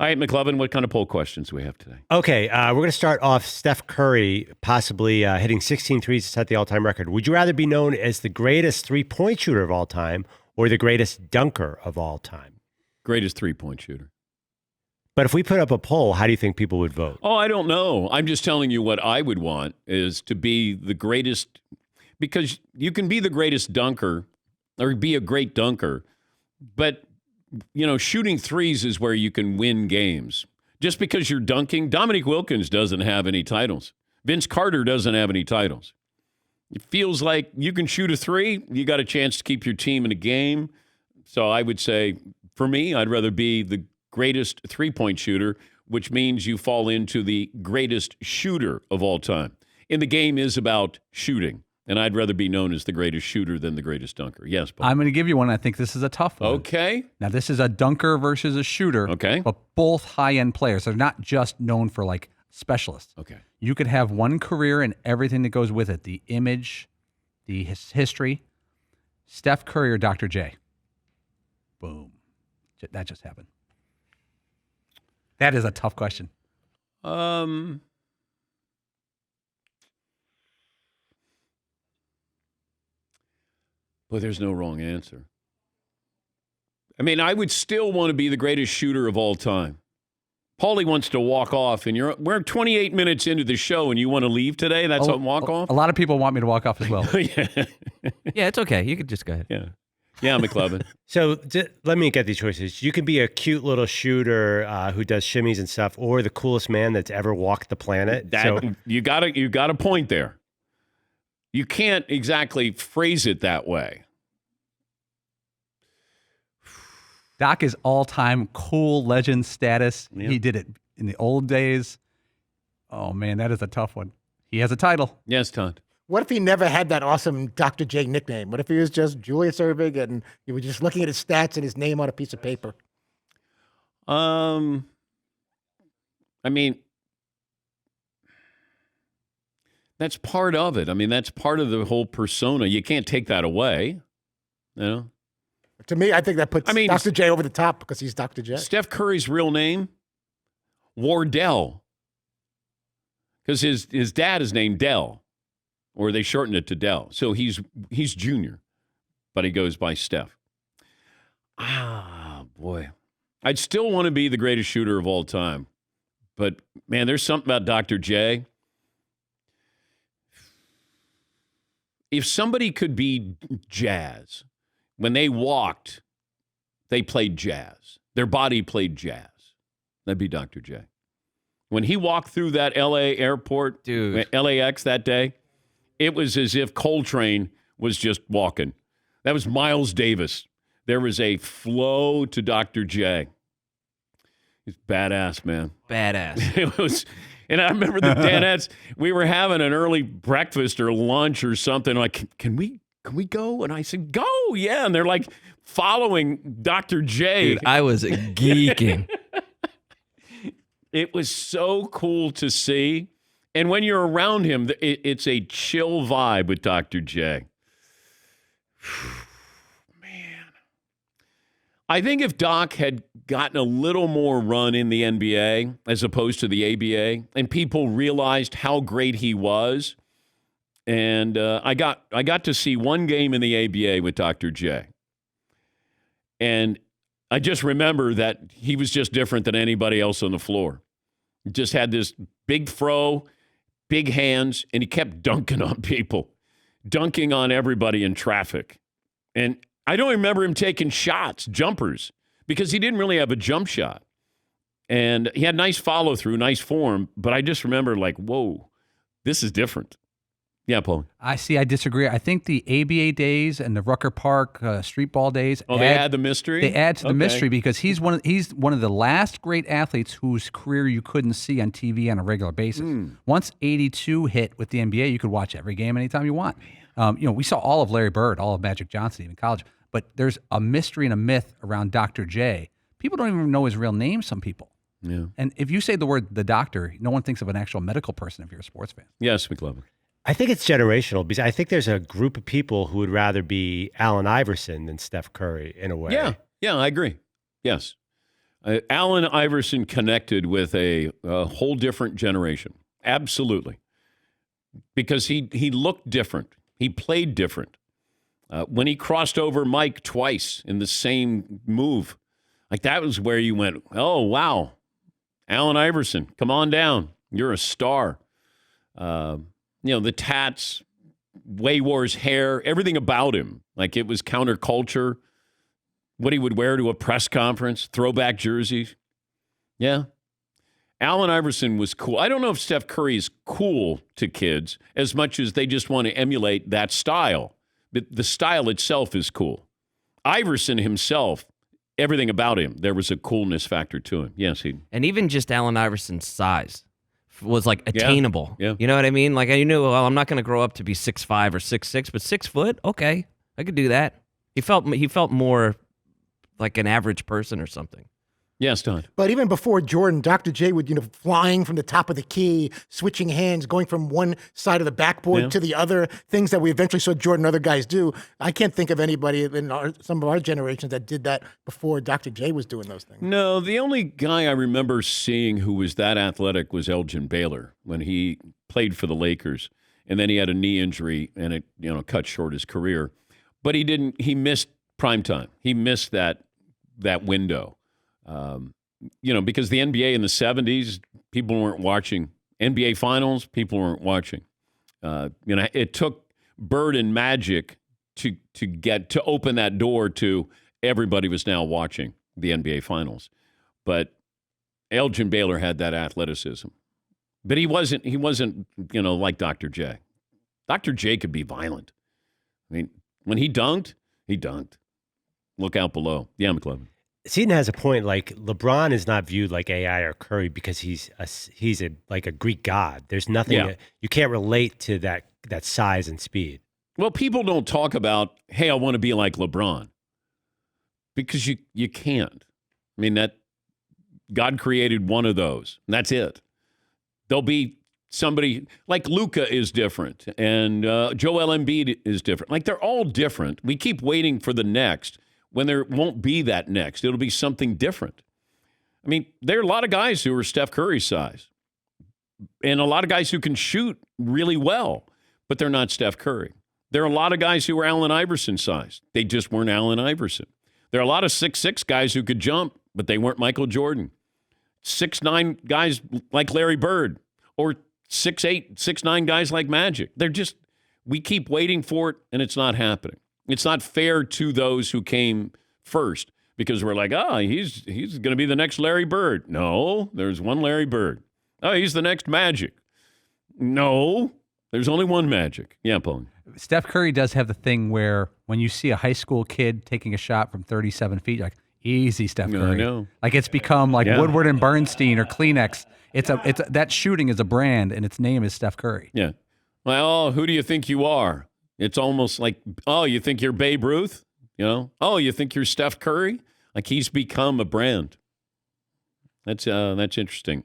All right, McLovin, what kind of poll questions do we have today? Okay, we're going to start off Steph Curry possibly hitting 16 threes to set the all-time record. Would you rather be known as the greatest three-point shooter of all time or the greatest dunker of all time? Greatest three-point shooter. But if we put up a poll, how do you think people would vote? Oh, I don't know. I'm just telling you what I would want is to be the greatest, because you can be the greatest dunker or be a great dunker, but, shooting threes is where you can win games. Just because you're dunking, Dominique Wilkins doesn't have any titles. Vince Carter doesn't have any titles. It feels like you can shoot a three, you got a chance to keep your team in a game. So I would say, for me, I'd rather be the greatest three-point shooter, which means you fall into the greatest shooter of all time. And the game is about shooting, and I'd rather be known as the greatest shooter than the greatest dunker. Yes, Paul. I'm going to give you one. I think this is a tough one. Okay. Now, this is a dunker versus a shooter. Okay. But both high-end players. They're not just known for, specialists. Okay. You could have one career and everything that goes with it, the image, the history. Steph Curry or Dr. J? Boom. That just happened. That is a tough question. But there's no wrong answer. I mean, I would still want to be the greatest shooter of all time. Paulie wants to walk off, and we're 28 minutes into the show, and you want to leave today? That's a walk off? A lot of people want me to walk off as well. Yeah, it's okay. You could just go ahead. Yeah, McLovin. So let me get these choices. You can be a cute little shooter who does shimmies and stuff, or the coolest man that's ever walked the planet. You got a point there. You can't exactly phrase it that way. Doc is all-time cool legend status. Yeah. He did it in the old days. Oh, man, that is a tough one. He has a title. Yes, Todd. What if he never had that awesome Dr. J nickname? What if he was just Julius Erving and you were just looking at his stats and his name on a piece of paper? I mean, that's part of it. I mean, that's part of the whole persona. You can't take that away. To me, I think that puts Dr. J over the top because he's Dr. J. Steph Curry's real name, Wardell, because his dad is named Dell, or they shortened it to Dell. So he's junior, but he goes by Steph. Ah, boy. I'd still want to be the greatest shooter of all time. But, man, there's something about Dr. J. If somebody could be jazz, when they walked, they played jazz. Their body played jazz. That'd be Dr. J. When he walked through that L.A. airport, LAX that day, it was as if Coltrane was just walking. That was Miles Davis. There was a flow to Dr. J. He's badass, man. Badass. It was, and I remember the Danettes, we were having an early breakfast or lunch or something. Like, can we go? And I said, go, yeah. And they're like following Dr. J. Dude, I was geeking. It was so cool to see. And when you're around him, it's a chill vibe with Dr. J. Man. I think if Doc had gotten a little more run in the NBA as opposed to the ABA, and people realized how great he was, and I got to see one game in the ABA with Dr. J. And I just remember that he was just different than anybody else on the floor. He just had this big fro, big hands, and he kept dunking on people, dunking on everybody in traffic. And I don't remember him taking shots, jumpers, because he didn't really have a jump shot. And he had nice follow-through, nice form, but I just remember like, whoa, this is different. Yeah, Paul. I disagree. I think the ABA days and the Rucker Park street ball days. Oh, they add the mystery? They add to the mystery because he's one of the last great athletes whose career you couldn't see on TV on a regular basis. Once 82 hit with the NBA, you could watch every game anytime you want. We saw all of Larry Bird, all of Magic Johnson, even college. But there's a mystery and a myth around Dr. J. People don't even know his real name, some people. Yeah. And if you say the word the doctor, no one thinks of an actual medical person if you're a sports fan. Yes, McLovin. I think it's generational because I think there's a group of people who would rather be Allen Iverson than Steph Curry in a way. Yeah, I agree. Yes. Allen Iverson connected with a whole different generation. Absolutely. Because he looked different. He played different. When he crossed over Mike twice in the same move, like that was where you went, oh, wow. Allen Iverson, come on down. You're a star. The tats, Way War's hair, everything about him. Like it was counterculture. What he would wear to a press conference, throwback jerseys. Yeah. Allen Iverson was cool. I don't know if Steph Curry is cool to kids as much as they just want to emulate that style. But the style itself is cool. Iverson himself, everything about him, there was a coolness factor to him. Yes, And even just Allen Iverson's size was like attainable. Yeah. You know what I mean? Like I knew, well, I'm not going to grow up to be 6'5" or 6'6", but 6 foot, okay, I could do that. He felt more like an average person or something. Yes, Don. But even before Jordan, Dr. J would, flying from the top of the key, switching hands, going from one side of the backboard to the other, things that we eventually saw Jordan and other guys do. I can't think of anybody in some of our generations that did that before Dr. J was doing those things. No, the only guy I remember seeing who was that athletic was Elgin Baylor when he played for the Lakers. And then he had a knee injury and it, cut short his career. But he missed prime time. He missed that window. Because the NBA in the 70s, people weren't watching. NBA Finals, people weren't watching. It took Bird and Magic to open that door to everybody was now watching the NBA Finals. But Elgin Baylor had that athleticism. But he wasn't, like Dr. J. Dr. J could be violent. I mean, when he dunked, he dunked. Look out below. Yeah, McLovin. Seton has a point. Like LeBron is not viewed like AI or Curry because he's like a Greek god. There's nothing you can't relate to that size and speed. Well, people don't talk about, hey, I want to be like LeBron, because you can't. I mean, that God created one of those, and that's it. There'll be somebody like Luka is different, and Joel Embiid is different. Like they're all different. We keep waiting for the next. When there won't be that next. It'll be something different. I mean, there are a lot of guys who are Steph Curry size and a lot of guys who can shoot really well, but they're not Steph Curry. There are a lot of guys who are Allen Iverson size. They just weren't Allen Iverson. There are a lot of 6'6" guys who could jump, but they weren't Michael Jordan. 6'9" guys like Larry Bird or 6'8", 6'9" guys like Magic. We keep waiting for it, and it's not happening. It's not fair to those who came first because we're like, he's going to be the next Larry Bird. No, there's one Larry Bird. Oh, he's the next Magic. No, there's only one Magic. Yeah, Paul. Steph Curry does have the thing where when you see a high school kid taking a shot from 37 feet, you're like, easy, Steph Curry. I know. Like it's become like Woodward and Bernstein or Kleenex. That shooting is a brand, and its name is Steph Curry. Yeah. Well, who do you think you are? It's almost like, you think you're Babe Ruth? You think you're Steph Curry? Like he's become a brand. That's interesting.